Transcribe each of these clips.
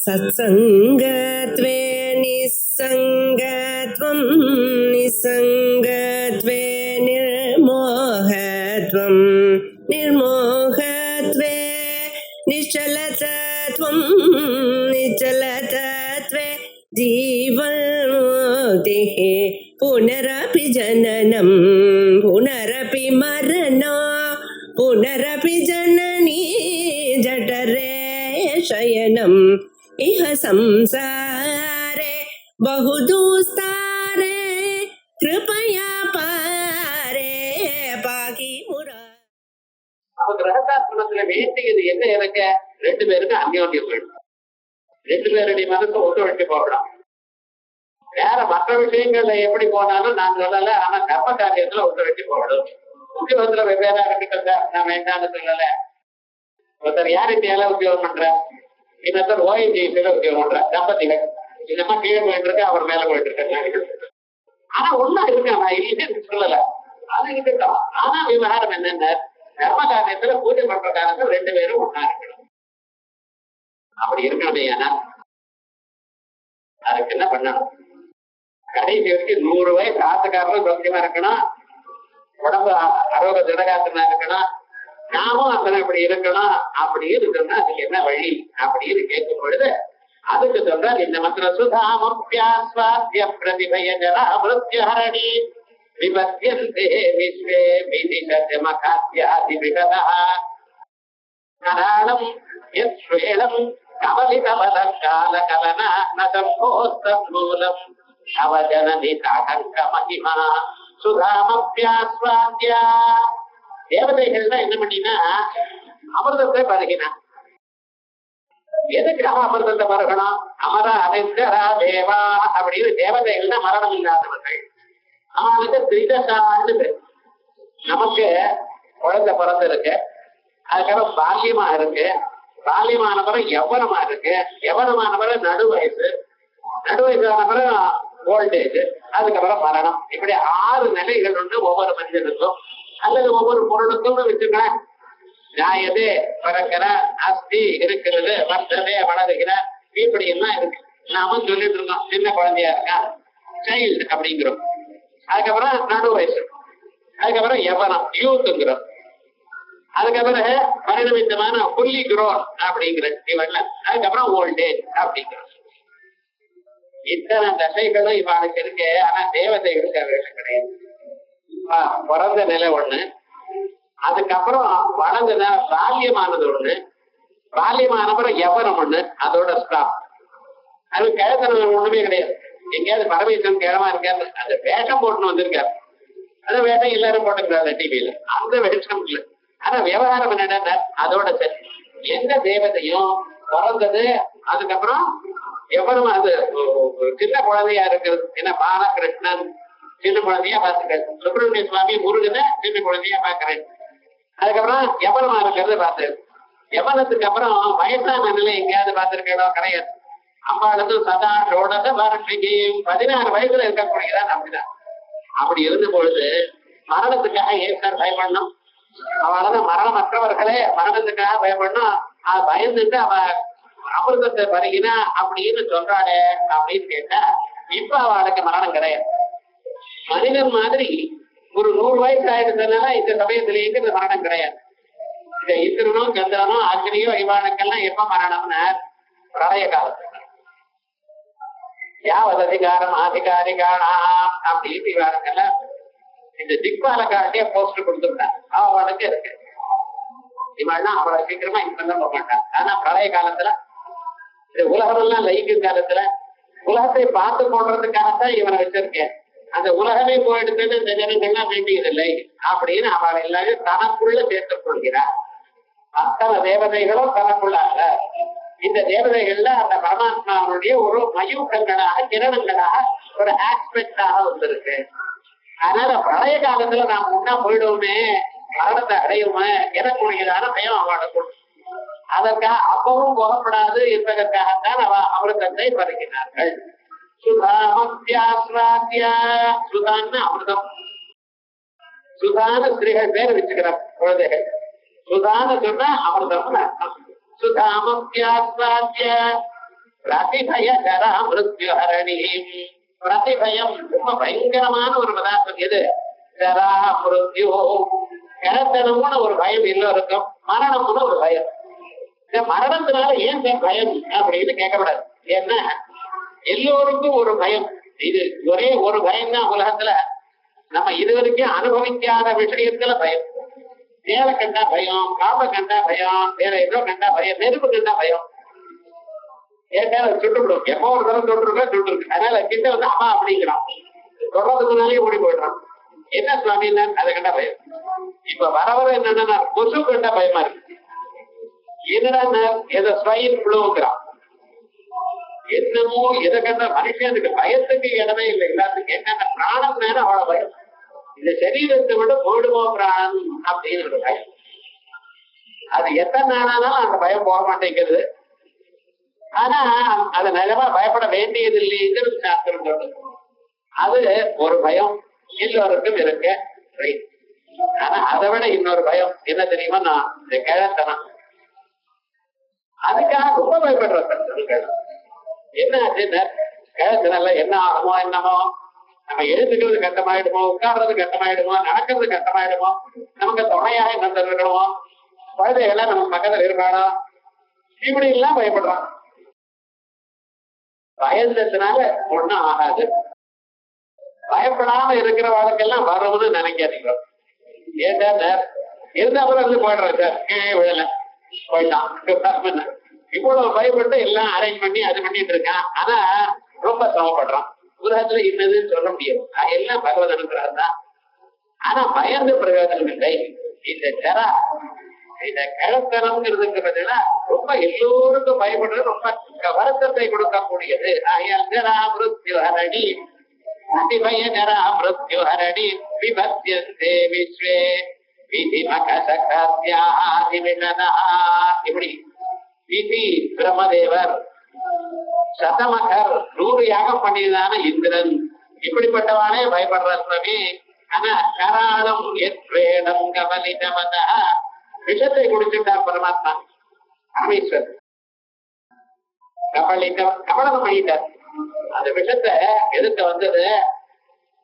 सत्सङ्गत्वे निस्सङ्गत्वं निस्सङ्गत्वे निर्मोहत्वं निर्मोहत्वे निश्चलतत्वं निश्चलतत्वे जीवन्मुक्तिः पुनरपि जननं पुनरपि मरणं पुनरपि जननी जठरे शयनम् इह संसारे बहुदुस्तारे कृपया पारे பாகி முரா. அவங்க கிரகசாஸ்திரத்துல வேண்டியது என்ன? எனக்கு ரெண்டு பேருக்கு அந்யோன்யம் வேணும். ரெண்டு பேருடைய மனசை ஒத்துழைச்சு போகலாம். வேற மற்ற விஷயங்கள்ல எப்படி போனாலும் நான் சொல்லல, ஆனா கர்ம காரியத்துல ஒத்துழைச்சு போகணும். உத்தியோகத்துல வெவ்வேறா இருக்கட்டும், நான் வேண்டாம்னு சொல்லல. ஒருத்தர் யார் இந்தியால உத்தியோகம் பண்ற, இன்னொருத்தர் ஓஎன்ஜிசியில உத்தியோகம் பண்ற தம்பதிகள். இதெல்லாம் கீழே போயிட்டு இருக்கு, அவர் மேல போயிட்டு இருக்காங்க. ஆனா ஒன்னா இருக்கா, நான் இல்லைன்னு சொல்லல, அது இருக்கட்டும். ஆனா விவகாரம் என்னென்ன, கர்ம காரியத்துல பூஜை பண்ற காலத்துல ரெண்டு பேரும் ஒன்னா இருக்கணும். அப்படி இருக்கணுமே. ஏன்னா அதுக்கு என்ன பண்ணணும்? கடைசி வரைக்கும் 100 வயசு ஆத்துக்காரரும் சௌக்கியமா இருக்கணும், உடம்பு அரோக திடகாத்திரமா இருக்கணும், நாமும் அத்தனை இப்படி இருக்கணும். அப்படின்னு சொன்னா அதுக்கு என்ன வழி அப்படின்னு கேட்கும் பொழுது அதுக்கு சொல்றார் இந்த மந்திரம். சுதாமப்யாஸ்வாத்ய பிரதிபய ஜலா மிருத்யுஹரணி விபத்யந்தே விஸ்வே விதிஷமகாத்யாதி விகதா கராளம் யத் ஸ்வேலம் கமலிதவலகால கலனா நசம்போஸ்தம் மூலம் அவஜனதி தாடங்க மகிமா சுதாமப்யாஸ்வாத்யா. தேவதைகள்லாம் என்ன பண்ணினா அமிர்தத்தை பருகினா. எதுக்காக அமிர்தத்தை பருகணும்? அமர அனைந்தரா தேவா அப்படின்னு தேவதைகள்னா மரணம் இல்லாதவர்கள். அவனுக்கு திரிதசான்னு பேர். நமக்கு குழந்தை பிறந்து இருக்கு, அதுக்கப்புறம் பால்யமா இருக்கு, பால்யமான பிறகு யவனமா இருக்கு, யவனமான பிறகு நடு வயசு, நடு வயசான பிறகு ஓல்டேஜ், அதுக்கப்புறம் மரணம். இப்படி 6 நிலைகள் உண்டு ஒவ்வொரு மனிதனுக்கும் அல்லது ஒவ்வொரு பொருளுக்கும் வச்சுக்கலாம். ஜாயதே பிறக்கிற, அஸ்தி இருக்கிறது, வர்த்ததே வளருகிற, இப்படி எல்லாம் இருக்கு. நாம சொல்லிட்டு இருக்கோம் சின்ன குழந்தையா இருக்கா, சைல்டு அப்படிங்கிறோம். அதுக்கப்புறம் நடு வயசு, அதுக்கப்புறம் யவனம் யூத்துங்கிறோம், அதுக்கப்புறம் பரிணமித்தமான புள்ளி குரோன் அப்படிங்கிற இவன்ல, அதுக்கப்புறம் ஓல்டேஜ் அப்படிங்கிறோம். இத்தனை தசைகளும் இவனுக்கு இருக்கு. ஆனா தேவதைகளுக்கு அவைகள் கிடையாது. பிறந்த நிலை ஒண்ணு, அதுக்கப்புறம் வளர்ந்ததா பால்யமானது ஒண்ணு, பால்யமானப்புறம் யவனம் ஒண்ணு, அதோட ஸ்டாப். அது கிழத்தனம் ஒண்ணுமே கிடையாது. எங்கேயாவது பரமேஸ்வரன் கிழமா இருக்காரு, அந்த வேஷம் போட்டுன்னு வந்திருக்காரு. அந்த வேஷம் எல்லாரும் போட்டுக்கிறாரு டிவியில, அந்த வேஷம் இல்லை. ஆனா விவகாரம் என்னடா அதோட சரி. எந்த தேவதையும் பிறந்தது அதுக்கப்புறம் எவரும் அது சின்ன குழந்தையா இருக்கிறது. ஏன்னா பாலகிருஷ்ணன் சின்ன குழந்தையா பாத்துக்கிறேன், சுப்பிரமணிய சுவாமி முருகனை சின்ன குழந்தையா பாக்குறேன். அதுக்கப்புறம் யவனமா இருக்கிறது பார்த்தேன். யவனத்துக்கு அப்புறம் வயசான நிலை எங்கேயாவது பார்த்திருக்கோ? கிடையாது. அம்பாளுக்கு சதா ஷோடச வார்ஷிகி 16 வயசுல இருக்கக்கூடியதான் அப்படிதான். அப்படி இருந்த பொழுது மரணத்துக்காக ஏன் சார் பயப்படணும்? அவளால மரணமற்றவர்களே மரணத்துக்காக பயப்படணும். அது பயந்துட்டு அவ அமிர்தத்தை பருகினா அப்படின்னு சொல்றாளே அப்படின்னு கேட்டா, இப்ப அவளுக்கு மரணம் கிடையாது. மனிதன் மாதிரி ஒரு 100 வயசு ஆயிடுறதுனால இந்த சமயத்திலேயே இந்த மரணம் கிடையாது. இந்த இந்திரனோ சந்திரனோ அக்னியோ இவானுக்கெல்லாம் எப்ப மரணம்னா பிரளய காலத்துல. யாவது அதிகாரம் அதிகாரிகானாம் அப்படின்னு இவானுக்கெல்லாம் இந்த திக்பாலக்காரட்டே போஸ்டர் கொடுத்துட்டான். அவனுக்கு இருக்கு. இவெல்லாம் அவளை சீக்கிரமா இப்ப போக மாட்டான். ஆனா பிரளய காலத்துல இந்த உலகமெல்லாம் லயிக்கும் காலத்துல உலகத்தை பார்த்து போடுறதுக்காகத்தான் இவனை வச்சிருக்கேன். அந்த உலகமே போயிடுறது இந்த ஜனங்கள்லாம் வேண்டியதில்லை அப்படின்னு அவளை எல்லாரும் தனக்குள்ள சேர்த்துக் கொள்கிறார். அத்தனை தேவதைகளும் தனக்குள்ளாக. இந்த தேவதைகள்ல அந்த பரமாத்மாவுடைய ஒரு மயூகங்களாக கிரணங்களாக ஒரு ஆஸ்பெக்டாக வந்திருக்கு. அதனால பிரளய காலத்துல நாம் முன்னா போயிடுவோமே, மரணத்தை அடையுமே எனக்குரியதான பயம் அவளுக்கு. அதற்காக அப்பவும் போகப்படாது என்பதற்காகத்தான் அவ அமிர்தத்தை பருகினார்கள். சுதாமத்யாஸ்வாத்யா, சுதான்னு அமிர்தம். சுதான ஸ்திரீகள் பேர் வச்சுக்கிறார் குழந்தைகள். சுதான சொன்னா அமிர்தம் அர்த்தம். சுதாமத்யாஸ்வாத்யா பிரதிபய ஜரா மிருத்யுஹரணி. பிரதிபயம் ரொம்ப பயங்கரமான ஒரு பதார்த்தம் எது? ஜரா மிருத்யு. இறத்தனம்னு ஒரு பயம் எல்லோருக்கும், மரணம்னு ஒரு பயம். இந்த மரணத்தினால ஏன் பயம் அப்படின்னு கேட்கக்கூடாது. ஏன்னா எல்லோருக்கும் ஒரு பயம். இது ஒரே ஒரு பயம் தான் உலகத்துல. நம்ம இதுவரைக்கும் அனுபவிக்காத விஷயத்துல பயம். தேவை கண்டா பயம், காம கண்டா பயம், வேற ஏதோ கண்டா பயம், நெருப்பு கண்டா பயம். ஏற்கால சுட்டுவிடும். எப்போ ஒரு தரம் சுட்டுருக்கு. அதனால கிட்ட வந்து அம்மா அப்படிங்கிறான். தொடர்றதுக்கு முன்னாலே ஓடி போயிடுறான். என்ன சுவாமி அதை கண்டா பயம். இப்ப வர வர என்னன்னா கொசு கண்டா பயமா இருக்கு. என்னடா ஏதோ ஸ்வைன் புழுவுங்கிறான். என்னமோ எதை கண்டா மனுஷனுக்கு பயத்துக்கு இடமே இல்லை. எல்லாத்துக்கும் என்னென்ன பிராணம் நேரம் அவ்வளவு பயம். இந்த சரீரத்தை விட போயிடுமோ பிராணம் அப்படின்னு ஒரு பயம். அது எத்தனை நாளானாலும் அந்த பயம் போக மாட்டேங்கிறது. ஆனா அது நிஜமா பயப்பட வேண்டியது இல்லைங்கிறது சாஸ்திரம் சொல்லுது. அது ஒரு பயம் எல்லோருக்கும் இருக்கு. ஆனா அதை விட இன்னொரு பயம் என்ன தெரியுமா? நான் இந்த கிழத்தனம் அதுக்காக ரொம்ப பயப்படுறேன். என்ன ஆச்சுன்னு கிழத்தனால என்ன ஆகுமோ என்னமோ, நம்ம எழுதுக்கிறது கட்டமாயிடுமோ, உட்கார்றது கட்டமாயிடுமோ, நடக்கிறது கட்டமாயிடுமோ, நமக்கு துணையாக என்ன இருக்கணுமோ, குழந்தைகள்லாம் நம்ம பக்கத்துல இருக்காடா, இப்படி எல்லாம் பயப்படுறான். பயந்ததுனால ஒண்ணும் ஆகாது. பயப்படாம இருக்கிற வாழ்க்கெல்லாம் வரும்னு நினைக்காதீங்க. ஏன்னா இருந்தாலும் வந்து போயிடுறேன் சார், கீழே விழல போயிட்டான். இவ்வளவு பயப்பட்டு எல்லாம் அரேஞ்ச் பண்ணி அது பண்ணிட்டு இருக்கான். ஆனா ரொம்ப சிரமப்படுறான். உலகத்துல இன்னதுன்னு சொல்ல முடியாது. எல்லாம் பகவத் அனுப்புறாரு தான். ஆனா பயந்து பிரயோஜனம் இல்லை. இந்த ஜரா, இந்த கிழத்தனம்ங்கிறதுக்கு பார்த்தீங்கன்னா ரொம்ப எல்லோருக்கும் பயப்படுறது, ரொம்ப வருத்தத்தை கொடுக்கக்கூடியது. ஜரா மிருத்யுஹரணி அதிபய ஜரா மிருத்யுஹரணி விபத்யந்தே விஸ்வே இப்படி விதி பிரம்மதேவர், சதமகர் 100 யாகம் பண்ணியதான இந்திரன், இப்படிப்பட்டவானே பயப்படுற சுவாமி. ஆனா கராளம் எத்வேடம் கவலிதமத விஷத்தை குடிச்சுட்டார் பரமாத்மா ராமேஸ்வர். கபலம் பண்ணிட்டார். அந்த விஷத்தை எதிர்க்க வந்தது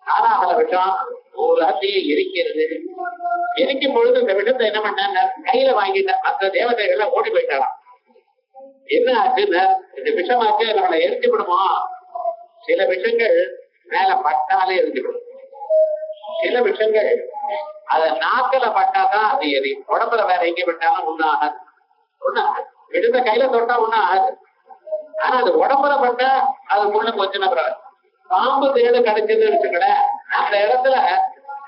ஆனாகல விஷம் உலகத்தையும் எரிக்கிறது. எரிக்கும் பொழுது இந்த விஷத்தை என்ன பண்ணாங்க, கையில வாங்கிட்டார். மற்ற தேவதைகளை ஓடி போயிட்டாராம். என்ன ஆச்சுன்னா இந்த விஷமாச்சு நம்மளை எரிச்சு விடுமோ. சில விஷங்கள் மேல பட்டாலே எரிஞ்சு விடும். சில விஷங்கள் அத நாக்கல பட்டாதான் அது எரியும். உடம்புல வேற எங்க விட்டாலும் ஒண்ணும் ஆகாது. விடுந்த கையில தொட்டா ஒண்ணும் ஆகாது. ஆனா அது உடம்புல பட்டா அது முள்ள கொஞ்சம் நம்புறாரு. பாம்பு தேடு கிடைச்சதுன்னு வச்சுக்கல, அந்த இடத்துல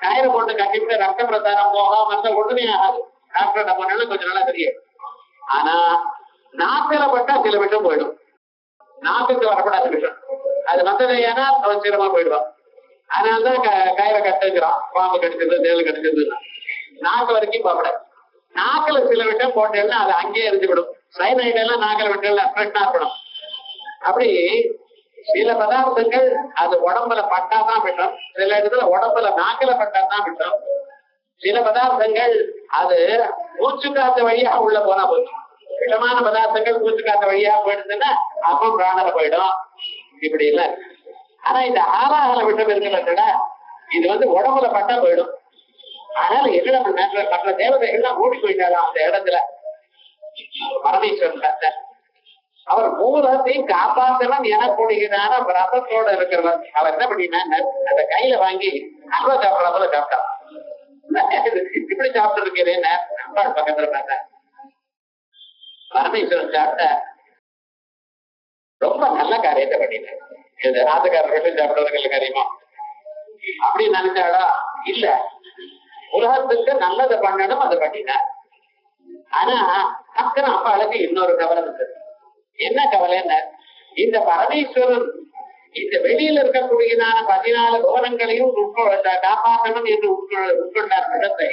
கயிறு போட்டு கட்டிட்டு ரத்த பிரசாரம் போகாம இருந்தா உடனே ஆகாது. டாக்டர் நம்ம கொஞ்சம் நல்லா தெரியும். ஆனா நாக்கில பட்டா சில விஷம் போயிடும். நாக்குக்கு வரப்படாத விஷம் அது வந்தது ஏன்னா அவசியமா போயிடுவான். அதனாலதான் கயிறை கட்டுங்கிறான். பாம்பு கடிச்சது, தேள் கடிச்சது நாக்கு வரைக்கும் போகப்படாது. நாக்குல சில விஷம் போட்டேன்னா அது அங்கேயே எரிஞ்சுவிடும். சைனைட் எல்லாம் நாக்கில விட்டு ஃப்ரெஷ்ஷா இருக்கணும். அப்படி சில பதார்த்தங்கள் அது உடம்புல பட்டாதான் விஷம். சில இடத்துல உடம்புல நாக்கில பட்டாதான் விஷம். சில பதார்த்தங்கள் அது மூச்சு காத்த வழியா உள்ள போனா போயிடும். விஷமான பதார்த்தங்கள் மூச்சு காத்த வழியா போயிடுதுன்னா அப்போ பிராணல போயிடும். இப்படி இல்ல. ஆனா இந்த ஆறாகல விஷம் இருக்குல்ல, இது வந்து உடம்புல பட்டா போயிடும். அதனால என்ன மற்ற தேவதைகள்லாம் ஓடி போயிட்டாலும் அந்த இடத்துல பரமேஸ்வரன் கத்த அவர் மூலத்தையும் காப்பாற்றணும் என கூடுகிறான ரசத்தோட இருக்கிறவர். அவர் என்ன பண்ணினா அந்த கையில வாங்கி அல்வா சாப்பிடற போல சாப்பிட்டார். இப்படி சாப்பிட்டு இருக்கிறேன் அம்பாள் பக்கத்துல பார்த்தா பரமேஸ்வரன் சாப்பிட்ட ரொம்ப நல்ல காரியத்தை பண்ணிட்டேன். இது ஆத்துக்காரர் விஷம் சாப்பிட்டவர்கள் காரியமா அப்படி நினைச்சாடா இல்ல, உலகத்துக்கு நல்லதை பண்ணணும் அதை பண்ணினார். ஆனா அக்கறை அம்பாளுக்கு இன்னொரு கவலை இருந்தது. என்ன கவலைன்னு, இந்த பரமேஸ்வரன் இந்த வெளியில இருக்கக்கூடியதான 14 புவனங்களையும் காப்பாற்றணும் என்று உட்கொண்டார் விஷத்தை.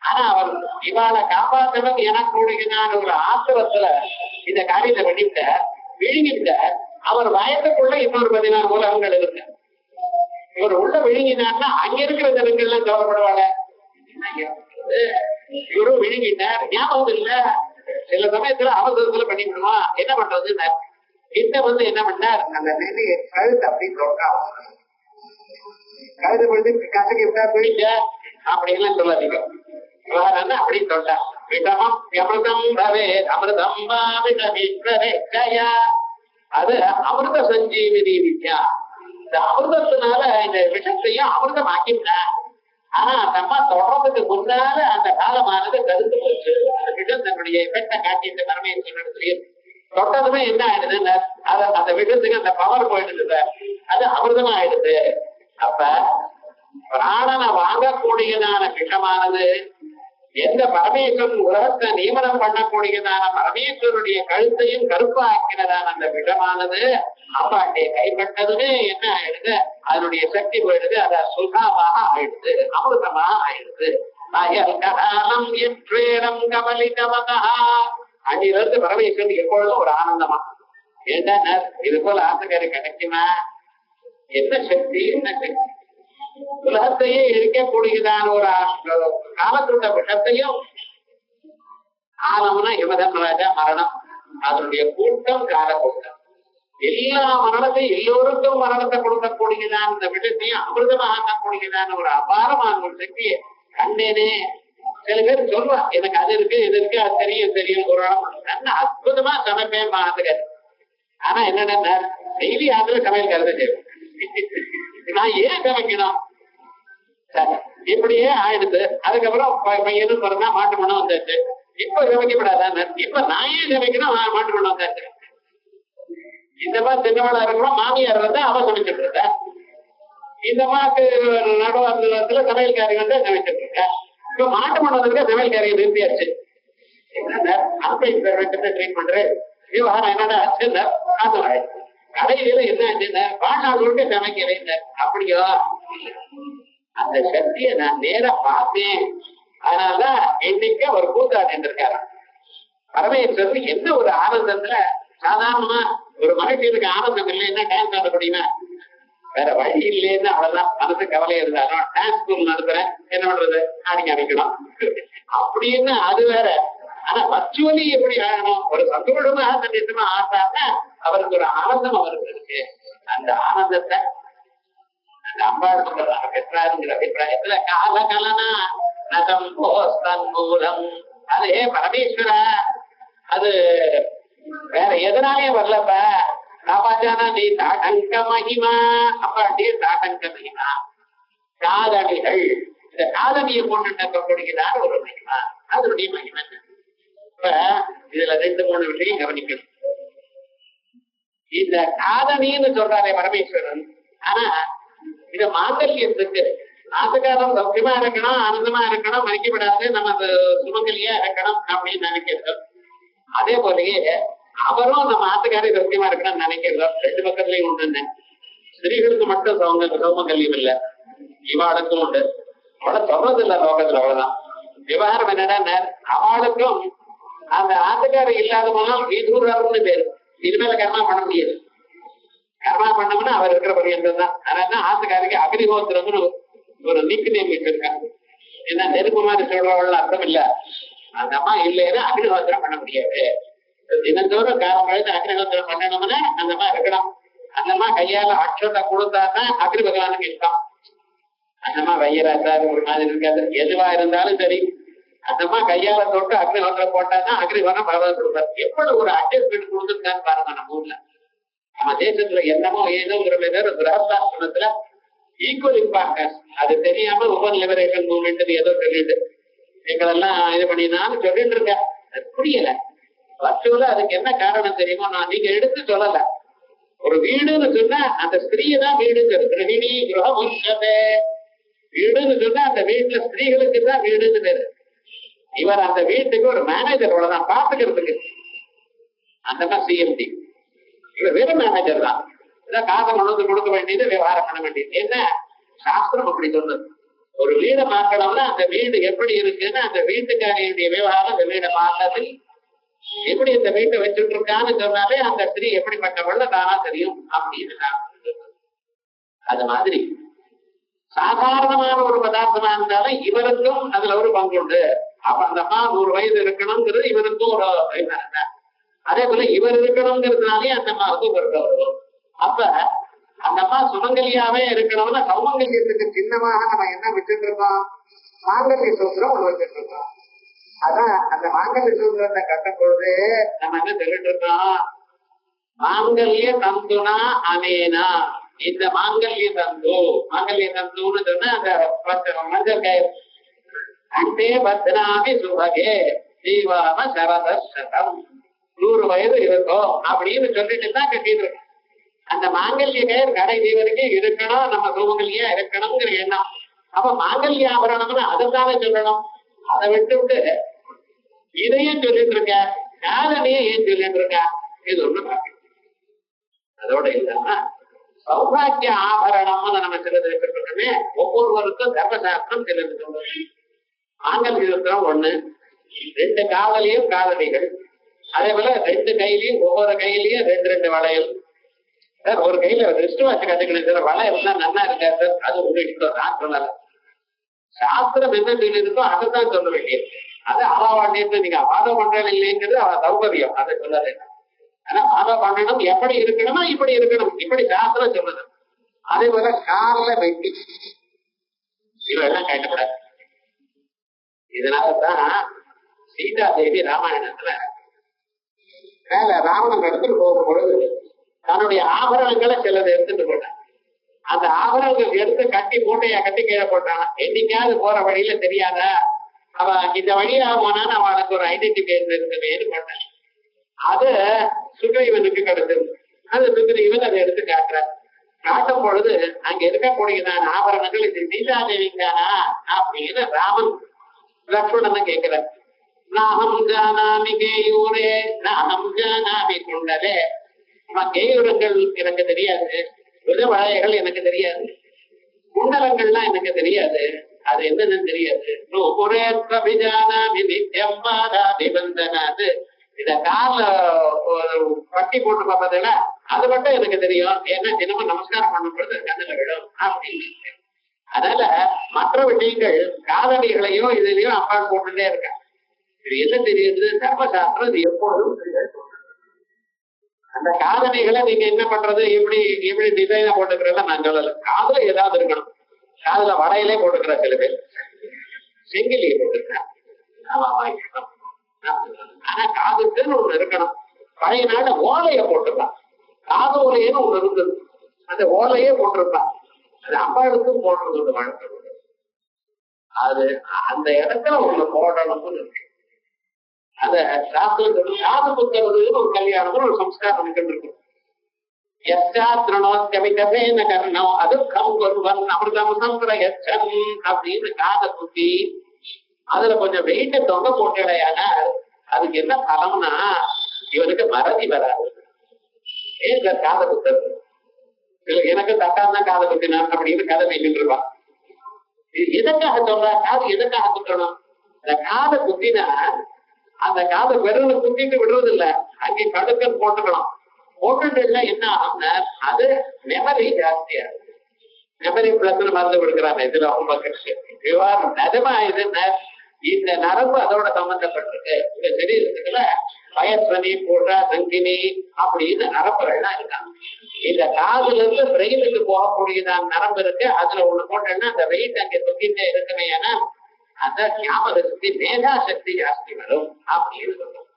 ஆனா அவர் இவாளை காப்பாற்றணும் எனக்கூடியதான ஒரு ஆத்திரத்துல இந்த காரியத்தை பண்ணிவிட்ட விழுங்கிட்ட. அவர் வயதுக்குள்ள இன்னொரு 14 உலகங்கள் இருக்கு. இவர் உள்ள விழுங்கினார்னா அங்க இருக்கிற ஜனங்கள்லாம் கவலைப்படுவாங்க. இவரும் விழுங்கிட்டார், ஞாபகம் இல்ல. சில சமயத்துல அவசரத்துல பண்ணிவிடுவான். என்ன பண்றதுன்னு கிட்ட வந்து என்ன பண்ணார், அந்த நெறி கழுத்து அப்படி தொட்டா, கழுத்து பொழுது கசக்கு விட்டா போயிட்ட அப்படின்லாம் சொல்லாதீங்க. அப்படி தொட்டா விடமம் அமிர்தம் ரவே அமிர்தம் அது அமிர்த சஞ்சீவினி வித்யா. இந்த அமிர்தத்தினால இந்த விஷத்தையும் அமிர்தம் ஆக்கிவிட்டேன். ஆனா அந்த அம்மா தொடர்றதுக்கு முன்னால அந்த காலமானது கருத்து போச்சு. அந்த விஷம் தன்னுடைய எஃபெக்ட காட்டிட்டு பரமேஸ்வரன் நடத்தி தொட்டதுமே என்ன ஆயிடுதுன்னு அந்த விஷத்துக்கு அந்த பவர் போயிடுது, அது அமிர்தமா ஆயிடுது. அப்ப பிராணனை வாங்கக்கூடியதான விஷமானது எந்த பரமேஸ்வரன் உலகத்தை நியமனம் பண்ணக்கூடியதான பரமேஸ்வரனுடைய கழுத்தையும் கருப்பா ஆக்கினதான அந்த விஷமானது அப்பாட்டை கைப்பட்டதுமே என்ன ஆயிடுது, அதனுடைய சக்தி போயிடுது, அத சுகாமாக ஆயிடுது, அமிர்தமா ஆயிடுது. அன்னிலிருந்து பரமேஸ்வரன் எப்பொழுதும் ஒரு ஆனந்தமா. ஏன்னா இது போல ஆசைக்காரி கிடைக்குமா? என்ன சக்தி, என்ன சக்தி! உலகத்தையே இருக்கக்கூடியதான ஒரு காலத்துள்ள விஷத்தையும் ஆலம்னா யமதர்மராஜா மரணம், அதனுடைய கூட்டம் காலக்கூட்டம். எல்லா மரணத்தையும் எல்லோருக்கும் மரணத்தை கொடுக்கக்கூடியதான இந்த விஷத்தையும் அமிர்தமாகக்கூடியதான ஒரு அபாரமான ஒரு சக்தியை கண்டேனே. சில பேர் சொல்லுவா, எனக்கு அது இருக்கு இது இருக்கு, அது தெரியும் தெரியும், ஒரு நல்ல அற்புதமா சமைப்பேன் ஆத்துக்காரு. ஆனா என்னன்னா டெய்லி ஆத்துல சமையல் கருத செய்வேன். நான் ஏன் சமைக்கணும்? இப்படியே ஆயிடுது. அதுக்கப்புறம் பையனும் பிறந்தா மாட்டு மனம் வந்தாச்சு. இப்ப சமைக்கப்படாதான்னு இப்ப நான் ஏன் சமைக்கணும்? மாட்டு மனம் வந்தாச்சு. இந்த மாதிரி சின்னவளா இருக்கணும், மாமியார் வந்து அவ சமைச்சிட்டு இருக்க. இந்த மாட்டு நடுவாரத்துல சமையல்காரி வந்து சமைச்சிட்டு இருக்க. இப்ப மாட்டு மனம் இருக்க சமையல்காரியை நிறுத்தியாச்சு. ட்ரீட் பண்றேன் விவகாரம் என்னடா ஆச்சுன்னா கடையில என்ன ஆச்சுன்னா வாழ்நாள் முழுக்க சமைக்கிறேன். அப்படியோ அந்த சக்தியை நான் நேரா பார்த்தேன். அதனாலதான் இன்னைக்கு ஒரு கூத்தாடிட்டு இருக்காரு. பரமேஸ்வரர் என்ன ஒரு ஆனந்தத்துல, சாதாரணமா ஒரு மகிழ்ச்சிக்கு ஆனந்தம் இல்லைன்னா டான்ஸ் ஆட முடியுமா? வேற வழி இல்லைன்னு அவ்வளவுதான் மனசு கவலை இருந்தாலும் டான்ஸ் ஸ்கூல் நடத்துறேன், என்ன பண்றது, ஆடி காமிக்கணும் அப்படின்னு அது வேற. ஆனா வர்ச்சுவலி எப்படி ஆகணும்? ஒரு சந்தோஷமா சந்தோஷமா ஆட்டான்னா அவருக்கு ஒரு ஆனந்தம் அவருக்கு இருக்கு. அந்த ஆனந்தத்தை அந்த அம்பாள் சொல்றாங்க பெற்றாருங்கிற அபிப்பிராயத்துல கால கலனா நகம் போஸ்தன் மூலம். அதே பரமேஸ்வர அது வேற எதனாலே வரலப்ப. ராமாஜானா நீ தாட்டங்க மகிமா, அப்பாட்டி தாட்டங்க மகிமா காதணிகள். இந்த காதணியை கொண்டு இருக்கக்கூடியதான ஒரு மகிமா, அதனுடைய மகிமை. இப்ப இதுல 2-3 விஷயம் கவனிக்கணும். இந்த காதணின்னு சொல்றாரே பரமேஸ்வரன், ஆனா இத மாங்கல்யத்துக்கு ஆசகாரம் சௌக்கியமா இருக்கணும், ஆனந்தமா இருக்கணும், மறைக்கப்படாது, நம்ம சுமங்கலியா இருக்கணும் அப்படின்னு நினைக்கிறோம். அதே போலயே அவரும் நம்ம ஆத்துக்காரி சௌக்கியமா இருக்கணும்னு நினைக்கிறோம். 2 பக்கத்துலயும் உண்டு. ஸ்திரீகளுக்கு மட்டும் சௌமங்கல்யம் இல்ல, இவாளுக்கும் உண்டு. அவளை சொல்றது இல்ல லோகத்துல, அவ்வளவுதான். விவகாரம் என்னன்னா அவளுக்கும் அந்த ஆத்துக்காரி இல்லாத போனால் வீதூர்னு பேரு. இனிமேல கர்மா பண்ண முடியாது. கர்மா பண்ணோம்னா அவர் இருக்கிற பரியந்தம் தான். அதனால ஆத்துக்காரிக்கு அக்னிஹோத்திரம்னு ஒரு நிக்கு நேம் வச்சிருக்காங்க. ஏன்னா நெருப்பு மாதிரி சொல்றவள் அர்த்தம் இல்ல. அந்த அம்மா இல்லைன்னா அக்னிஹோத்திரம் பண்ண முடியாது. தினந்தோறும் காலம் கழித்து அக்னிஹோத்திரம் பண்ணணும்னா அந்த அம்மா இருக்கணும். அந்த அம்மா கையால அக்ஷத்தை கொடுத்தாதான் அக்னி பகவானுக்கு இஷ்டம். அந்த அம்மா வையராசா ஒரு மாதிரி இருக்காது. எதுவா இருந்தாலும் சரி, அந்த அம்மா கையால தொட்டு அக்னிஹோத்திரம் போட்டாதான் அக்னிஹோத்திரம் பகவான் கொடுப்பாரு. எவ்வளவு ஒரு அட்ஜஸ்ட்மெண்ட் கொடுத்துருக்கான்னு பாருங்க நம்ம ஊர்ல. நம்ம தேசத்துல என்னமோ ஏதோங்கிற கிரகஸ்தாசிரமத்துல ஈக்குவல் இம்பார்ட்டன்ஸ் அது தெரியாம உமன் லிபரேஷன் மூவ்மெண்ட் ஏதோ சொல்லிட்டு எங்களெல்லாம் இது பண்ணினான்னு சொல்லிட்டு இருக்க. அது புரியல. வர்ச்சுவலா அதுக்கு என்ன காரணம் தெரியுமோ? நான் நீங்க எடுத்து சொல்லல. ஒரு வீடுன்னு சொன்னா அந்த ஸ்திரீயை தான் வீடுன்னு கிரகிணி கிரகமுஷதே. வீடுன்னு சொன்னா அந்த வீட்டுல ஸ்திரீகளுக்கு தான் வீடுன்னு பேரு. இவர் அந்த வீட்டுக்கு ஒரு மேனேஜர் அவ்வளவுதான், பாத்துக்கிறதுக்கு. அந்த மாதிரி சிஎம்டி இவர் வெறும் மேனேஜர் தான். இதான் காசை கொண்டு கொடுக்க வேண்டியது, விவகாரம் பண்ண வேண்டியது. என்ன சாஸ்திரம் அப்படி சொல்றது. ஒரு வீடை பார்க்கணும்னா அந்த வீடு எப்படி இருக்குன்னு அந்த வீட்டுக்காரியுடைய விவகாரம் அந்த வீடை பார்த்தது எப்படி இந்த வீட்டை வச்சுட்டு இருக்கான்னு சொன்னாலே அந்த ஸ்திரீ எப்படிப்பட்டவள் தானா தெரியும் அப்படின்னு. அது மாதிரி சாதாரணமான ஒரு பதார்த்தமா இருந்தாலும் இவருக்கும் அதுல ஒரு பங்கு உண்டு. அப்ப அந்த அம்மா 100 வயது இருக்கணுங்கிறது இவருக்கும் ஒரு அதே போல இவர் இருக்கணுங்கிறதுனாலே அந்த அம்மாவுக்கு பிறக்க வரும். அப்ப அந்த அம்மா சுமங்கலியாவே இருக்கணும்னா சௌமங்கல்யத்துக்கு சின்னமாக நம்ம என்ன வச்சுட்டு இருக்கோம்? மாங்கல்ய சூத்திரம் ஒண்ணு வச்சுட்டு இருக்கோம். அதான் அந்த மாங்கல்ய சூத்திரத்தை கட்டும் பொழுது நம்ம என்ன சொல்லிட்டு இருக்கோம்? மாங்கல்ய தந்துனா அமேனா. இந்த மாங்கல்ய தந்துன்னு சொன்னா அந்த மஞ்சள் கயிறு அண்டே பத்னாமி சுபகே ஜீவாம சரதம் 100 வயது இருக்கும் அப்படின்னு சொல்லிட்டு தான் கட்டிட்டு இருக்கோம். அந்த மாங்கல்ய கயிறு கடைசி வரைக்கும் இருக்கணும், நம்ம சுமங்கல்யா இருக்கணுங்கிற எண்ணம். அப்ப மாங்கல்ய ஆபரணம்னு அதைத்தானே சொல்லணும். அதை விட்டு இதையும் சொல்லிட்டு இருக்க, காதலையும் ஏன் சொல்லிட்டு இருக்க? இது ஒண்ணு பாக்க. அதோட இல்லாம சௌபாகிய ஆபரணம்னு நம்ம சிலது இருக்கட்டுமே, ஒவ்வொருவருக்கும் தர்மசாஸ்திரம் சிலது சொல்றது. மாங்கல்ய சூத்திரம் ஒண்ணு, 2 காதலியும் காதலிகள். அதே போல 2 கையிலையும் ஒவ்வொரு கையிலையும் 2 வளையல். சார் ஒரு கையில ரிஸ்ட் வாட்ச் கட்டுக்கணும் சார், வளையல் தான் நல்லா இருக்கா சார், அது ஒரு சாஸ்திரம். சாஸ்திரம் என்ன சொல்லியிருக்கோ அதைத்தான் சொல்ல வேண்டியது. அது அளவாண்டியது நீங்க ஃபாலோ பண்றது இல்லைங்கிறது அவ சௌகரியம், அதை சொல்லாது. ஆனா ஃபாலோ பண்ணணும், எப்படி இருக்கணுமா இப்படி இருக்கணும், இப்படி சாஸ்திரம் சொல்லுது. அதே போல கால வெட்டி இதெல்லாம் கேட்கக்கூடாது. இதனாலதான் சீதா தேவி ராமாயணத்துல மேல ராவணன் எடுத்துட்டு போகும் பொழுது தன்னுடைய ஆபரணங்களை சிலது எடுத்துட்டு போட்டான். அந்த ஆபரணங்கள் எடுத்து கட்டி மூட்டையா கட்டி கீழே போட்டான். என்னைக்காவது போற வழியில தெரியாத அவன் இந்த வழியா போனான்னு அவனுக்கு ஒரு ஐடென்டிஃபிகேஷன் இருக்குன்னு போட்டான். அது சுக்ரீவனுக்கு கிடைச்சது. அது சுக்ரீவன் அதை எடுத்து காட்டுறான். காட்டும் பொழுது அங்க இருக்கக்கூடியதான ஆபரணங்கள் இது சீதாதேவிக்கானா அப்படின்னு ராமன் லக்ஷ்மணன் கேட்கிறார். நாகம் ஜானாமி கேயூரே நாகம் ஜானாமி குண்டலே. கேயூரங்கள் எனக்கு தெரியாது, விதவளைகள் எனக்கு தெரியாது, குண்டலங்கள்லாம் எனக்கு தெரியாது, அது என்னன்னு தெரியாது. இத கால பட்டி போட்டு பார்ப்பதுன்னா அது மட்டும் எனக்கு தெரியும். ஏன்னா தினமும் நமஸ்காரம் பண்ணப்படுறது கண்ணுல விடும் அப்படின்னு. அதனால மற்ற விஷயங்கள் காதலிகளையும் இதுலயும் அப்பா போட்டுட்டே இருக்கேன். இது என்ன தெரியுது? தர்மசாஸ்திரம் இது எப்பொழுதும் தெரியாது. அந்த காதலிகளை நீங்க என்ன பண்றது, எப்படி டிசைனா போட்டுக்கிறத நான் சொல்லல. காதுல ஏதாவது இருக்கணும். காதுல வடையிலே போட்டுக்கிற சில பேர் செங்கிலியை போட்டுக்கிறேன். ஆனா காதுக்குன்னு ஒண்ணு இருக்கணும். பழைய நாட ஓலைய போட்டுக்கலாம். காது ஓலையன்னு ஒண்ணு இருந்தது, அந்த ஓலையே போட்டிருப்பான். அது அம்பாளுக்கும் போடுறது வழக்கம். அது அந்த இடத்துல ஒண்ணு போடணும்னு இருக்கு. அந்த சாஸ்திரம் காது குத்துறதுன்னு ஒரு கல்யாணம் ஒரு சம்ஸ்காரம் இருக்கும். அப்படின்னு காதை குத்தி அதுல கொஞ்சம் வெயிட்ட தொங்க போட்டடையானா அதுக்கு என்ன பலம்னா இவனுக்கு மறதி வராது. ஏன் சார் காதை குத்துறது? எனக்கு தட்டாதான் காதை குத்தினான் அப்படின்னு கதை வைக்கிட்டு இருப்பான். இது எதற்காக சொல்ற? காது எதற்காக குத்தணும்? அந்த காதை குத்தினா அந்த காதை விரல குத்திட்டு விடுறது இல்ல, அங்கே கடுக்கன் போட்டுக்கணும். போட்டுட்டு என்ன ஆகும்னா அது மெமரி ஜாஸ்தியா இருக்கு. மெமரி பிளஸ் மருந்து கொடுக்குறாங்க. இதுல ரொம்ப விவகாரம் நிஜமா இதுன்னு இந்த நரம்பு அதோட சம்பந்தப்பட்டிருக்கு. இந்த சரீரத்துக்குள்ள பயஸ்வனி போட்டா சங்கினி அப்படின்னு நரம்புகள்லாம் இருக்காங்க. இந்த காதுல இருந்து பிரெயினுக்கு போகக்கூடியதான் நரம்பு இருக்கு. அதுல ஒண்ணு போட்டேன்னா அந்த வெயிட் அங்க தொங்கிட்டே இருக்குமே. ஏன்னா அந்த ஞாபக சக்தி மேதா சக்தி ஜாஸ்தி வரும் அப்படின்னு சொல்றோம்.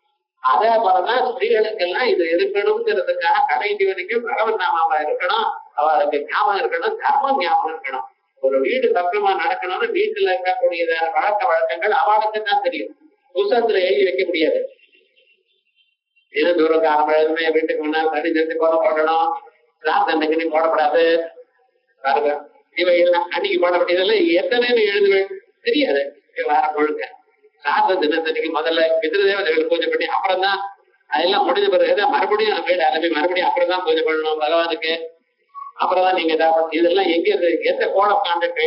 அதே போலதான் ஸ்திரீகளுக்கெல்லாம் இது இருக்கணுங்கிறதுக்காக கடைசி வரைக்கும் பகவன் நாமாவா இருக்கணும், அவளுக்கு ஞாபகம் இருக்கணும், தர்மம் ஞாபகம் இருக்கணும். ஒரு வீடு பக்கமா நடக்கணும்னு வீட்டுல இருக்கக்கூடிய பழக்க வழக்கங்கள் அவளுக்கு தான் தெரியும். புத்தகத்துல எழுதி வைக்க முடியாது. இது தூரம் காலம் எழுதுமே வீட்டுக்கு முன்னால் தனி சேர்த்து கோலம் போடணும், ராத்தன்னைக்கு போடப்படாது பாருங்க, இவையெல்லாம் அன்னைக்கு போடப்பட்டதுல எத்தனைன்னு எழுதுவேன் தெரியாது. வார முழுக்க சாத தினத்தன்னைக்கு முதல்ல பித்ருதேவதைகள் பூஜை பண்ணி அப்புறம் தான் அதெல்லாம் முடிஞ்ச பிறகுதான் மறுபடியும் வீடு அலம்பி மறுபடியும் அப்புறம் தான் பூஜை பண்ணணும் பகவானுக்கு. அப்புறம் தான் நீங்க இதெல்லாம் எங்க எந்த கோலம் கான்டாக்ட்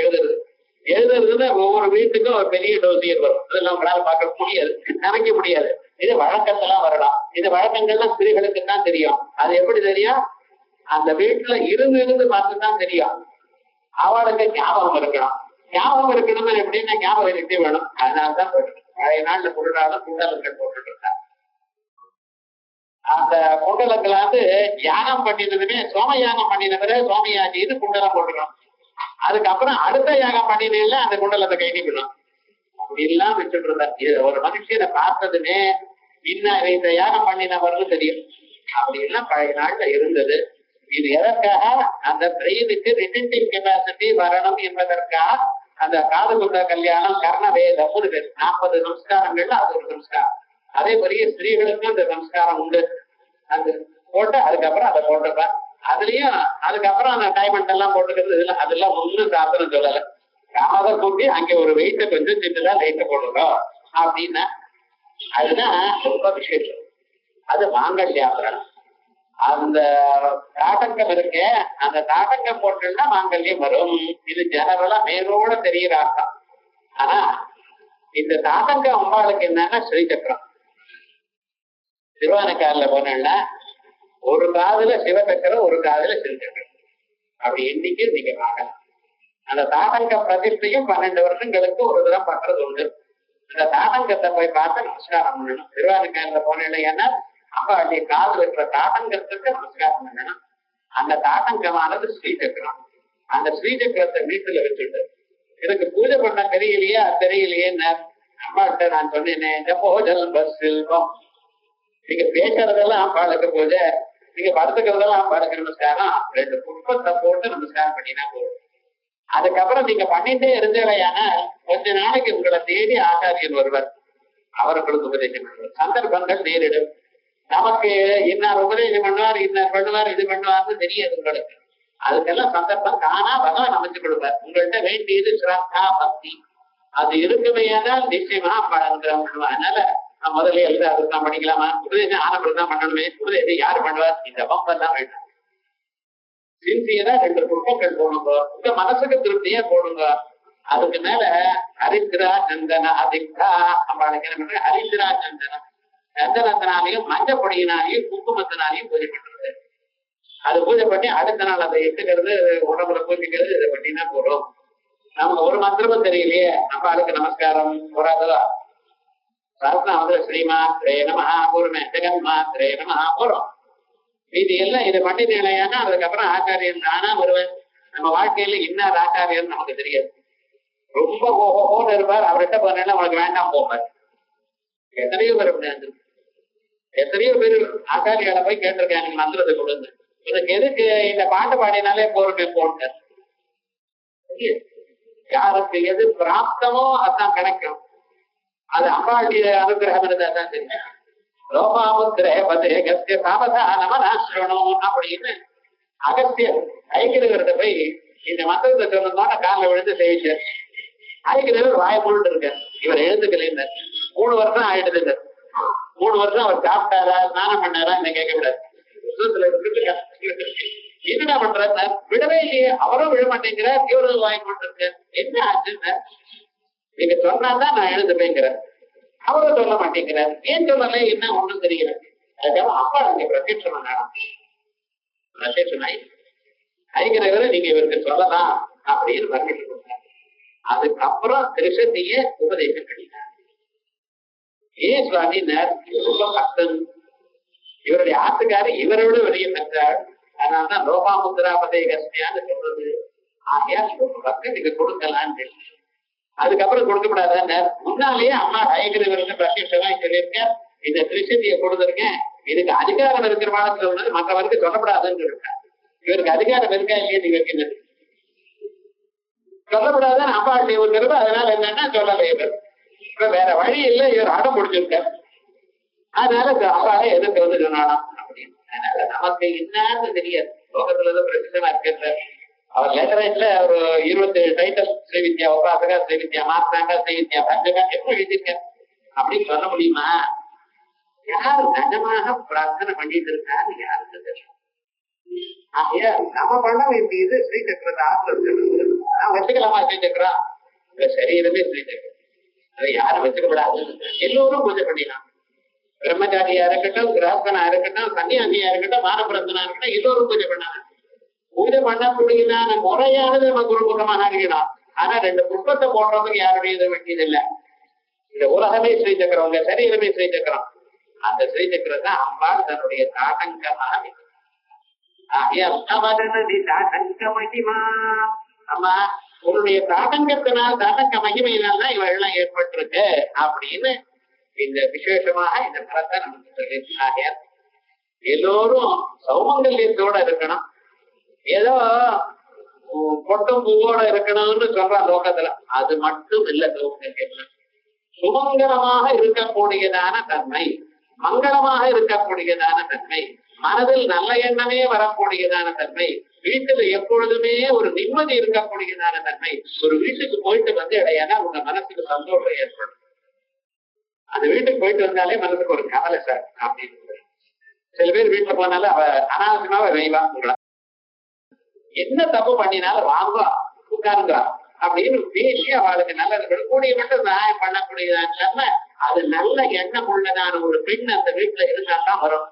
எழுதுறதுன்னா ஒவ்வொரு வீட்டுக்கும் ஒரு பெரிய டோசியர் வரும். இதெல்லாம் உங்களால பார்க்க முடியாது, நினைக்க முடியாது. இது வழக்கத்தெல்லாம் வரலாம். இது வழக்கங்கள்லாம் ஸ்திரீகளுக்கு தான் தெரியும். அது எப்படி தெரியும்? அந்த வீட்டுல இருந்து பார்த்துதான் தெரியும். அவளுக்கு ஞாபகம் இருக்கணும். ஞாபகம் இருக்கணும்னு எப்படின்னா ஞாபகம் இருக்கே வேணும். அதனாலதான் பழைய நாள்ல பொருளாலும் குண்டலங்கள் போட்டுட்டு இருக்காங்க. அந்த குண்டலங்களாவது யானம் பண்ணினதுமே சோமயானம் பண்ணினவரை சோமயாஜின்னு குண்டலம் போட்டுக்கணும். அதுக்கப்புறம் அடுத்த யாகம் பண்ணினா அந்த குண்டலத்தை கைவிக்கணும். அப்படி எல்லாம் வச்சுட்டு இருந்தார். ஒரு மனுஷனை பார்த்ததுமே இன்னும் இந்த யாகம் பண்ணினவர்னு தெரியும். அப்படி எல்லாம் பழைய நாள்ல இருந்தது. இது எதற்காக? அந்த பிரெயினுக்கு ரிட்டன்டிவ் கெப்பாசிட்டி வரணும் என்பதற்காக அந்த காது குத்த கல்யாணம் கர்ணவேதம்னு 40 சம்ஸ்காரங்கள்ல அது ஒரு சம்ஸ்காரம். அதே மாதிரியே ஸ்திரீகளுக்கும் அந்த சம்ஸ்காரம் உண்டு. அது போட்டு அதுக்கப்புறம் அதை போட்டுப்பேன். அதுலயும் அதுக்கப்புறம் அந்த டைமண்ட் எல்லாம் போட்டுக்கிறது இதெல்லாம் அதெல்லாம் ஒன்னும் சாஸ்திரம் சொல்லல. காதை கூட்டி அங்கே ஒரு வெயிட்ட கொஞ்சம் சின்னதான் லைட்ட போடுறோம் அப்படின்னா அதுதான் ரொம்ப விசேஷம். அது மாங்கல்யாபரணம். அந்த தாட்டங்கம் இருக்க அந்த தாட்டங்கம் போட்டுன்னா மாங்கல்யம் வரும். இது ஜெனரலா மேலோட தெரிகிற அர்த்தம். ஆனா இந்த தாட்டங்க அம்பாளுக்கு என்னன்னா ஸ்ரீசக்கரம். திருவானைக்கால போனா ஒரு காதுல சிவசக்கரம் ஒரு காதுல ஸ்ரீசக்கரம் அப்படி எண்ணிக்கை நீங்க பார்க்கலாம். அந்த தாட்டங்க பிரதிஷ்டையும் 12 வருஷங்களுக்கு ஒரு தரம் பண்றது உண்டு. அந்த தாட்டங்கத்தை போய் பார்த்து நமஸ்காரம் பண்ணணும். திருவானைக்கால போனா ஏன்னா அம்பாளுடைய காது வைக்கிற தாட்டங்கத்துக்கு நமஸ்காரம் பண்ணணும். அந்த தாட்டங்கமானது ஸ்ரீசக்கரம். அந்த ஸ்ரீசக்கரத்தை வீட்டுல வச்சுட்டு எனக்கு பூஜை பண்ண தெரியலையே தெரியலையேன்னு அம்மாட்ட நான் சொன்னேன். போஜல் பஸ் செல்வம். நீங்க பேசுறதெல்லாம் அம்பாளுக்கு பூஜை, நீங்க படுத்துக்கிறதெல்லாம் அம்பாளுக்கு நமஸ்காரம். 2 புஷ்பத்தை போட்டு நமஸ்காரம் பண்ணினா போதும். அதுக்கப்புறம் நீங்க பண்ணிட்டே இருந்தேவையான கொஞ்ச நாளைக்கு உங்களை தேடி ஆச்சாரியன் வருவார். அவர்களுக்கு உபதேசம் பண்ணுவார். சந்தர்ப்பங்கள் நேரிடும். நமக்கு இன்னார் உபதேசம் பண்ணுவார், இன்னார் பண்ணுவார், இது பண்ணுவார்னு தெரியாது உங்களுக்கு. அதுக்கெல்லாம் சந்தர்ப்பம் தானா பகவான் அமைச்சு கொடுப்பார். உங்கள்கிட்ட வேண்டியது ஸ்ரத்தா பக்தி அது இருக்குமையானால் நிச்சயமா பழங்குறோம். அதனால நான் முதல்ல எழுத அதுதான் பண்ணிக்கலாமா? உபதேசம் ஆனப்படி தான் பண்ணணுமே. உபதேசம் யாரு பண்ணுவார்? இந்த பம்பெல்லாம் வேண்டாம். சின்சியரா 2 புஷ்பங்கள் போடுங்க. உங்க மனசுக்கு திருப்தியா போடுங்க. அதுக்கு மேல ஹரித்ரா சந்தன அதிகா நம்மளுக்கு என்ன பண்ற? ஹரித்ரா சந்தனம் சந்தனத்தினாலையும் மஞ்சள் பொடியினாலையும் குங்குமத்தினாலையும் பூஜை பண்றது. அது பூஜை பண்ணி அடுத்த நாள் அதை எட்டுக்கிறது, உடம்புல பூஜிக்கிறது. இதை பண்ணினா போறோம். நமக்கு ஒரு மந்திரமும் தெரியலையே நம்ம அதுக்கு நமஸ்காரம் போறாதா? சரஸ்நாமத்துல ஸ்ரீமாத்ரே நமஹ பூர்மே ஜெகன்மாத்ரே நமஹ போறோம். இது எல்லாம் இதை பண்ணினா அதுக்கப்புறம் ஆச்சாரியன் நானா வருவேன். நம்ம வாழ்க்கையில இன்னார் ஆச்சாரியன் நமக்கு தெரியாது. ரொம்ப ஓஹோன்னு இருப்பார். அவர்கிட்ட போனா அவனுக்கு வேண்டாம் போவார். எத்தனையோ பேர் அப்படி எத்தனையோ பேர் ஆச்சாரியால போய் கேட்டிருக்காங்க மந்திரத்தை கொடுங்க. இதுக்கு எதுக்கு இந்த பாட்டு பாடினாலே போருமே போட்டு யாருக்கு எது பிராப்தமோ அதுதான் கிடைக்கும். அது அம்பாளுடைய அனுகிரகம் இருந்தா தான் தெரியும். லோபாமுத்திரே பதே கத்திய சாவதானமனாசிரணும் அப்படின்னு அகத்தியர் ஐக்கியர்கிட்ட போய் இந்த மந்திரத்தை சொன்னோம்னா காலில் விழுந்து சேவிச்சார். ஐக்கியர் வாய முழுட்டு இருக்கார். இவர் எழுத்துக்கலைன்னு 3 வருஷம் ஆயிடுது. 3 வருஷம் அவர் சாப்பிட்டாரா ஸ்நானம் பண்ணாரா என்ன கேட்க கூடாது. என்னடா பண்றாரு? விடவே இல்லையே. அவரும் விட மாட்டேங்கிறார், இவரும் வாங்கி கொண்டிருக்கார். என்ன ஆச்சுன்னு நீங்க சொன்னாதான் நான் எழுதுப்பேங்கிறார். அவரும் சொல்ல மாட்டேங்கிறார். ஏன் சொல்லல? என்ன ஒண்ணும் தெரியல. அதுக்காக அப்பா நீங்க பிரத்யட்சம் பிரத்யட்சமாயி ஐக்கிறவரை நீங்க இவருக்கு சொல்லலாம் அப்படின்னு பர்மிஷன் கொடுத்தார். அதுக்கப்புறம் திருஷத்திய உபதேசம் பண்ணினார். ஏன் சுவாமினார்? ரொம்ப பக்தன். இவருடைய ஆத்துக்காரு இவரோட வெளிய பெற்றார். அதனாலதான் லோபாமுத்ராபதே கஸ்மியான்னு சொல்றது. ஆகையால் பக்தன் நீங்க கொடுக்கலான்னு. அதுக்கப்புறம் கொடுக்கப்படாத முன்னாலேயே அம்மா ஐக்கிறவருக்கு பிரத்யட்சமா சொல்லியிருக்க இந்த திருஷத்திய கொடுத்துருக்கேன். இதுக்கு அதிகாரம் இருக்கிறவான்னு சொல்றது மற்றவருக்கு சொல்லப்படாதுன்னு இருக்காங்க. இவருக்கு அதிகாரம் இருக்கா இல்லையா? இவருக்கு என்ன சொல்லப்படாதான் அம்பாளுடைய ஒரு கருவு. அதனால என்னன்னா சொல்லலை. இவர் இப்ப வேற வழி இல்லை. இவர் அடம் முடிச்சிருக்கார். அதனால அம்பாளை எதிர்த்து வந்து சொன்னாலாம் அப்படின்னு. அதனால நமக்கு என்னன்னு தெரியாது. லோகத்துல பிரசித்தமா இருக்கிற அவர் லேட்டரைட்ல ஒரு 27 டைட்டில் ஸ்ரீவித்யா உபாசகா, ஸ்ரீவித்யா மாத்தாங்க, ஸ்ரீவித்யா பஞ்சகா எப்படி எழுதியிருக்கார் அப்படின்னு சொல்ல முடியுமா? யார் நிஜமாக பிரார்த்தனை பண்ணிட்டு இருக்காரு யாருக்கு தெரியும்? நம்ம பண்ண வேண்டியது ஸ்ரீசக்கரத்தை நான் வச்சுக்கலாமா? ஸ்ரீசக்கரம் இந்த சரீரமே ஸ்ரீசக்கரம். அதை யாரும் வச்சுக்கப்படாது. எல்லோரும் பூஜை பண்ணிடலாம். பிரம்மச்சாரியா இருக்கட்டும், கிராஸ்தனா இருக்கட்டும், சன்னியாசியா இருக்கட்டும், மானபிரந்தனா இருக்கட்டும், எல்லோரும் பூஜை பண்ணாங்க. பூஜை பண்ணக்கூடியதான முறையானது நம்ம குருமுகமாக அறியலாம். ஆனா 2 புஷ்பத்தை போடுறதுக்கு யாருடைய இது வேண்டியது இல்லை. இந்த உலகமே ஸ்ரீசக்கரம், உங்க சரீரமே ஸ்ரீசக்கரம். அந்த ஸ்ரீசக்கரம் தான் அம்பாள் தன்னுடைய தாட்டங்கமாக மகிமா. அம்மா உன்னுடைய தாட்டங்கத்தினால் தாட்டங்க மகிமையினால் தான் இவெல்லாம் ஏற்பட்டிருக்கு அப்படின்னு இந்த விசேஷமாக இந்த படத்தை நமக்கு சொல்லியிருக்காங்க. எல்லோரும் சௌமங்கல்யத்தோட இருக்கணும், ஏதோ பொட்டும் பூவோட இருக்கணும்னு சொல்ற லோகத்துல அது மட்டும் இல்ல. சௌமங்கல்யம் சுமங்கலமாக இருக்கக்கூடியதான தன்மை, மங்களமாக இருக்கக்கூடியதான தன்மை, மனதில் நல்ல எண்ணமே வரக்கூடியதான தன்மை, வீட்டுல எப்பொழுதுமே ஒரு நிம்மதி இருக்கக்கூடியதான தன்மை. ஒரு வீட்டுக்கு போயிட்டு வந்து இடையானா உங்க மனசுக்கு சந்தோஷம் ஏற்படும். அந்த வீட்டுக்கு போயிட்டு வந்தாலே மனசுக்கு ஒரு கவலை சார் அப்படின்னு. சில பேர் வீட்டுல போனாலும் அவ அனாவசியமாவ வெய்வா உங்களா என்ன தப்பு பண்ணினாலும் வாங்க உட்காருங்க அப்படின்னு பேசி அவளுக்கு நல்லது கூடிய மட்டும் நியாயம் பண்ணக்கூடியதான்னு சொன்ன அது நல்ல எண்ணம் உள்ளதான ஒரு பெண் அந்த வீட்டுல இருந்தால்தான் வரும்.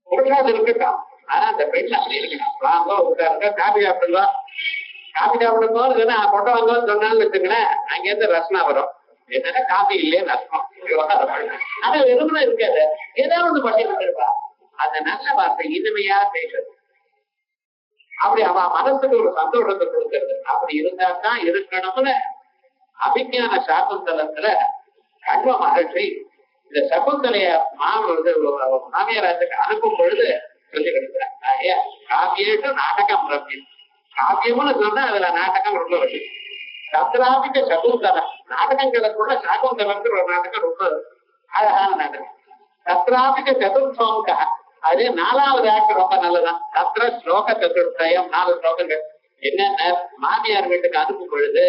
புருஷாது இருக்கட்டும், ஆனா அந்த பெண் அப்படி இருக்கணும். வாங்க உட்காருங்க, காபி சாப்பிடுங்க, காபி சாப்பிடும் போது கொண்டு வாங்கன்னு சொன்னாலும் வச்சுங்களேன், அங்கேருந்து ரசனா வரும். என்னன்னா காபி இல்லையே ரசம், ஆனா வெறுமனை இருக்காது, ஏதாவது ஒண்ணு பண்ணிட்டு இருப்பா. அந்த நல்ல வார்த்தை இனிமையா பேசுறது, அப்படி அவ மனசுக்கு ஒரு சந்தோஷத்தை கொடுக்கறது. அப்படி இருந்தா தான் இருக்கணும்னு அபிஞான சாகுந்தலத்துல கண்வ மகிழ்ச்சி இந்த சகுந்தலைய மாமியாராஜுக்கு அனுப்பும் பொழுது சொல்லி கொடுக்குறாங்க. காவியேட்டு நாடகம் ரம்யம். காவியம்னு சொன்னா அதுல நாடகம் ரொம்ப வருது. சத்ராபிக்க சகுந்தலம், நாடகங்களுக்குள்ள சாகுந்தலம்ங்கிற ஒரு நாடகம் ரொம்ப அழகான நாடகம். சத்ராபிக்க சதுர்த்தோங்க, அது 4வது ஆக்ட் ரொம்ப நல்லதான். சத்ர ஸ்லோக சதுர்த்தயம், 4 ஸ்லோகங்கள். என்னென்ன மாமியார் வீட்டுக்கு அனுப்பும் பொழுது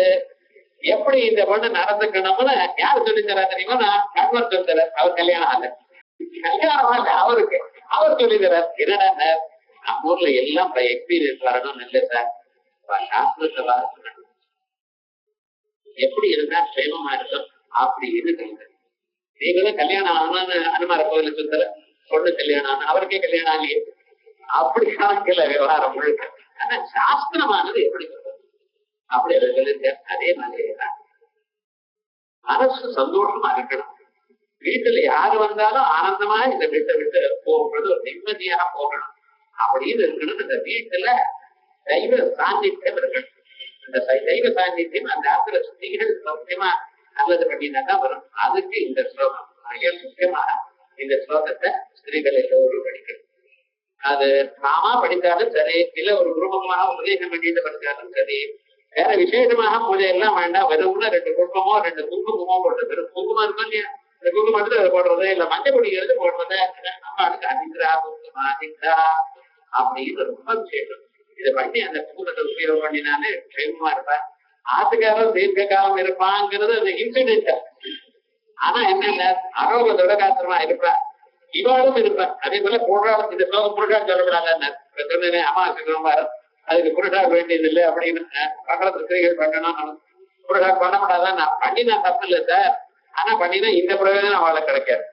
எப்படி இந்த பொண்ணு நடந்துக்கணும்னு யாரு சொல்லி தரா தெரியுமா? கண்வர் சொல்லி தரார். அவர் கல்யாணம் ஆகல, கல்யாணம் ஆகல அவருக்கு, அவர் சொல்லி தரார். என்னடா நம்ம ஊர்ல எல்லாம் எக்ஸ்பீரியன்ஸ் வரணும் இல்ல சார், சாஸ்திரத்தை வாசிக்கணும், எப்படி இருந்தா சேமமா இருக்கும் அப்படி இருக்குங்க. நீங்களும் கல்யாணம் ஆகணும்னு அனுமார கோயில சொல்லுற பொண்ணு கல்யாணம் ஆகணும், அவருக்கே கல்யாணம் ஆகலையே, அப்படி கணக்கில் விவகாரம் முழுக்க. ஆனா சாஸ்திரமானது எப்படி சொல்றது அப்படி சொல்லிருக்க. அதே மாதிரிதான் மனசு சந்தோஷமா இருக்கணும். வீட்டுல யாரு வந்தாலும் ஆனந்தமா இந்த வீட்டை விட்டு போகும்போது ஒரு நிம்மதியா போகணும் அப்படின்னு இருக்கணும். இந்த வீட்டுல தெய்வ சாநித்தியம் இருக்கணும். இந்த தெய்வ சாநித்தியம் அந்த ஆத்திர ஸ்திரீகள் முக்கியமா நல்லது பண்ணினாதான் வரும். அதுக்கு இந்த ஸ்லோகம் முக்கியமா இந்த ஸ்லோகத்தை ஸ்திரீகள் எல்லோரும் படிக்கணும். அது நாமா படித்தாலும் சரி, இல்ல ஒரு குடும்பமாக உபதேசம் பண்ணிட்டு படித்தாலும் சரி, வேற விசேஷமாக பூஜை எல்லாம் வேண்டாம். வெறும்னா 2 குங்குமமோ 2 குங்குமமோ போடுறது. வெறும் குங்குமம் இருக்கும் இல்லையா, இந்த குங்குமம் எடுத்து அதை போடுறது, இல்ல மஞ்சள் பொடிக்கிறது போடுறது, நம்ம அதுக்கு அதிகா குங்குமா அதிகா அப்படின்னு ரொம்ப விசேஷம். இதை பண்ணி அந்த குங்குமத்தை உபயோகம் பண்ணினாலே க்ஷேமமா இருப்பா. ஆத்துக்காரம் தீர்க்க காலம் இருப்பாங்கிறது அந்த இன்சிடென்ட். ஆனா என்ன அரோகத்தோட காத்திரமா இருப்பா, இவாளும் இருப்பா. அதே போல புருஷாலும் இந்த ஸ்லோகம் புருஷால் சொல்லக்கூடாது. சொன்னேன் அமாவாசை அதுக்கு புருஷால் வேண்டியது இல்லை அப்படின்னு பண்றது ஸ்திரீகள் பண்ணணும். புருஷால் பண்ண மாட்டாதான். நான் பண்ணினா தப்பு இல்லை சார், ஆனா பண்ணினா இந்த பிரயோஜனம் அவளுக்கு கிடைக்காது.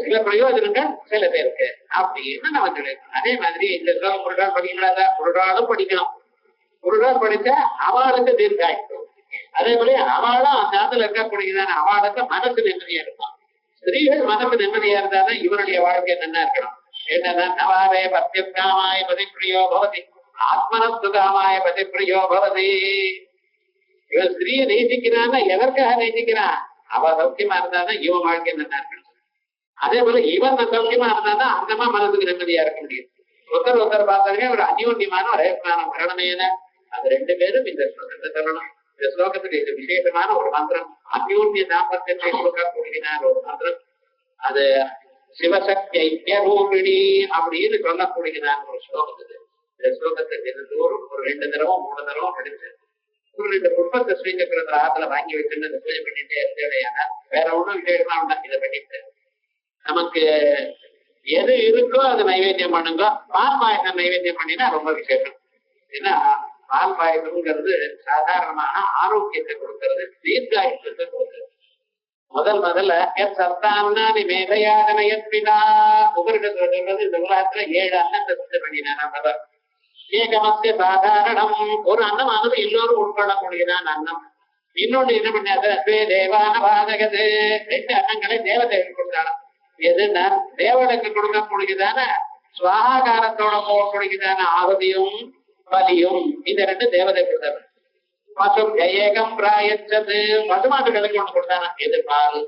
சில பிரயோஜனங்கள் சில பேருக்கு அப்படின்னு நம்ம சொல்லிருக்கோம். அதே மாதிரி இந்த ஸ்லோகம் புருஷால் படிக்கக்கூடாதா, புருஷாலும் படிக்கணும். புருஷால் படிச்சா அவளுக்கு தீர்க்காயிடும். அதே போல அவளும் அந்த இடத்துல இருக்கக்கூடியதான அவளுக்கு மனசு நிம்மதியா இருக்கும். ஸ்திரீகள் மனசு நிம்மதியா இருந்தாதான் இவருடைய வாழ்க்கை நல்லா இருக்கணும். என்னன்னா நவாவே பத்தியகாமாய பதிப்பிரியோ பவதி, ஆத்மனத்துகாமாய பதிப்பிரியோ பவதி. இவன் ஸ்திரீயை நேசிக்கிறான்னா எதற்காக நேசிக்கிறான்? அவ சௌக்கியமா இருந்தாதான் இவன் வாழ்க்கை நல்லா இருக்கணும். அதே போல இவன் சௌக்கியமா இருந்தாதான் அந்தமா மனசுக்கு நிம்மதியா இருக்க முடியும். ஒருத்தர் பார்த்தாலே ஒரு அந்யோன்யமான ஒரு மரணமேன அது 2 பேரும் இந்த ஸ்லோகத்தை சொல்லணும். இந்த ஸ்லோகத்துக்கு இது விசேஷமான ஒரு மந்திரம். அந்யோன்ய தாம்பத்தியத்தை கொடுக்கக்கூடியதான ஒரு மந்திரம். அது சிவசக்தி ஐக்கியரூபிணி அப்படின்னு சொல்லக்கூடியதான ஒரு ஸ்லோகத்துக்கு. இந்த ஸ்லோகத்தை தினந்தோறும் ஒரு 2 தடவை 3 தடவை படிச்சு ஒரு 2 புஷ்பத்தை ஸ்ரீசக்கரத்துல ஆத்துல வாங்கி வச்சுன்னு இந்த பூஜை பண்ணிட்டே இருந்தேன்னா வேற ஒண்ணும் விசேஷமா உண்டா இதை பண்ணிட்டு நமக்கு எது இருக்கோ அது நைவேத்தியம் பண்ணுங்க. பால் பாயசம் நைவேத்தியம் பண்ணினா ரொம்ப விசேஷம். ஏன்னா பால் பாயசம்ங்கிறது சாதாரணமான ஆரோக்கியத்தை கொடுக்கறது, தீர்க்காயுஷத்தை கொடுக்கறது. முதல்ல சத்தான்னா நீ மேதையாதனயற்பினா உபரிடத்துல சொல்றது இந்த உலகத்துல 7 அன்னத்தை சித்த பண்ணினான். ஏகமத்திய சாதாரணம் ஒரு அன்னமானது எல்லோரும் உட்கொள்ளக்கூடியதான் அன்னம். இன்னொன்னு என்ன பண்ணாரு, தேவான பாதகது 2 அன்னங்களை தேவதைகளுக்கு கொடுத்தாலும். எதுன்னா தேவனுக்கு கொடுக்கக்கூடியதான சுவாகாரத்தோட போகக்கூடியதான ஆகுதியும் பலியும் இந்த 2 தேவதை கொடுத்தாரு. பசு ஏகம் பிராயச்சது பசுமாட்டுகளுக்கு ஒண்ணு கொடுத்தானா, எது பால்.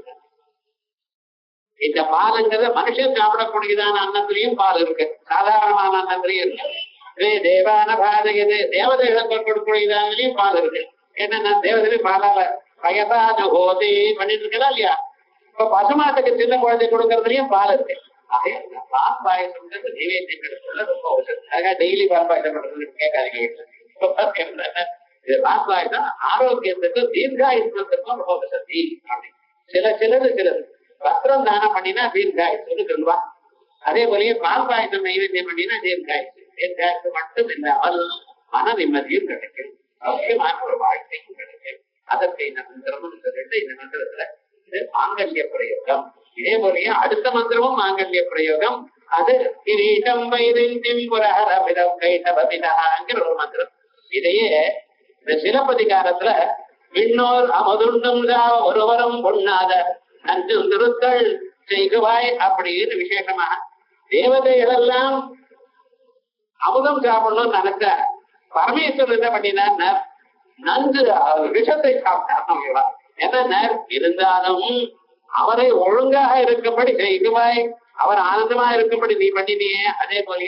இந்த பாலுங்கிறத மனுஷன் சாப்பிடக்கூடியதான அன்னத்திலையும் பால் இருக்கு, சாதாரணமான அன்னத்திலையும் இருக்கு. தேவான பாதகது தேவதைகளுக்கு கொடுக்கக்கூடியதானிலையும் பால் இருக்கு. என்னன்னா தேவதை பாலால பயதான ஹோதி பண்ணிட்டு இருக்கா இல்லையா. இப்ப பசுமாட்டுக்கு சின்ன குழந்தை கொடுக்கறதுலயும் பால் இருக்கு. பால் பாயசம் நைவேத்தியம் எடுத்துல ரொம்ப அவசரம். டெய்லி பால் பாயசம் பண்றது கேட்காதீங்க. இது பால் பாயசம் ஆரோக்கியத்துக்கும் தீர்காயுத்துக்கும் ரொம்ப வசதி. சிலது வஸ்திரம் தானம் பண்ணினா தீர்காயுன்னு சொல்லுவா. அதே போலயே பால் பாயசம் நைவேத்தியம் பண்ணினா தீர்காயுத்து மட்டும் இல்லாமல் மன நிம்மதியும் கிடைக்கும், முக்கியமான ஒரு வாழ்க்கையும் கிடைக்கும். அதற்கு இந்த மந்திரம்னு சொல்லிட்டு இந்த மந்திரத்துல இது மாங்கல்ய பிரயோகம். இதே போலயே அடுத்த மந்திரமும் மாங்கல்ய பிரயோகம். அது கிரீட்டம் வைரஞ்சிம் புரஹரபிதம் கைட்டபபிதாங்கிற ஒரு மந்திரம். இதையே இந்த சிலப்பதிகாரத்துல விண்ணோர் அமதுண்டும் ஒருவரும் பொண்ணாத நஞ்சு திருத்தல் செய்குவாய் அப்படின்னு விசேஷமா தேவதைகள் எல்லாம் அமுதம் சாப்பிடணும்னு நினைச்ச பரமேஸ்வரன் என்ன பண்ணினா நஞ்சு விஷத்தை சாப்பிட்டார். என்ன இருந்தாலும் அவரை ஒழுங்காக இருக்கும்படி செய்குவாய், அவர் ஆனந்தமா இருக்கும்படி நீ பண்ணினியே. அதே போல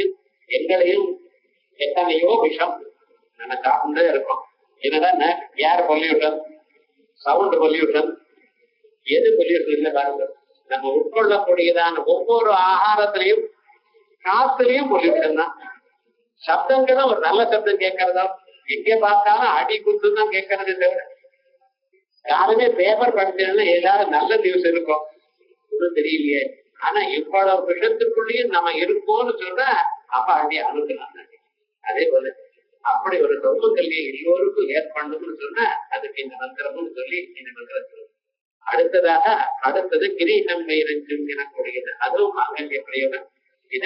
எங்களையும் எத்தனையோ விஷம் நம்ம சாப்பிட்டே இருக்கோம். என்னடா ஏர் பொல்யூஷன், சவுண்ட் பொல்யூஷன், எது பொல்யூஷன் இல்லை பாருங்க. நம்ம உட்கொள்ளக்கூடியதான ஒவ்வொரு ஆகாரத்திலையும் காத்துலயும் பொல்யூஷன் தான். சப்தங்களும் ஒரு நல்ல சப்தம் கேட்கறதா, எங்க பார்த்தாலும் அடி குத்து தான் கேட்கறது தவிர யாருமே பேப்பர் படிச்சதுன்னா ஏதாவது நல்ல நியூஸ் இருக்கும் ஒன்றும் தெரியலையே. ஆனா இவ்வளவு விஷயத்துக்குள்ளேயும் நம்ம இருக்கோம்னு சொன்னா அப்ப அடி அணுகலாம். அதே போல அப்படி ஒரு சொந்த கல்வியை எல்லோருக்கும் ஏற்படணும்னு சொன்னா அதுக்கு இந்த மந்திரம்னு சொல்லி இந்த மந்திரத்தில் அடுத்தது கிரீட்டம் வைரஞ்சும் எனக்கூடியது, அதுவும் மாங்கல்ய பிரயோகம். இத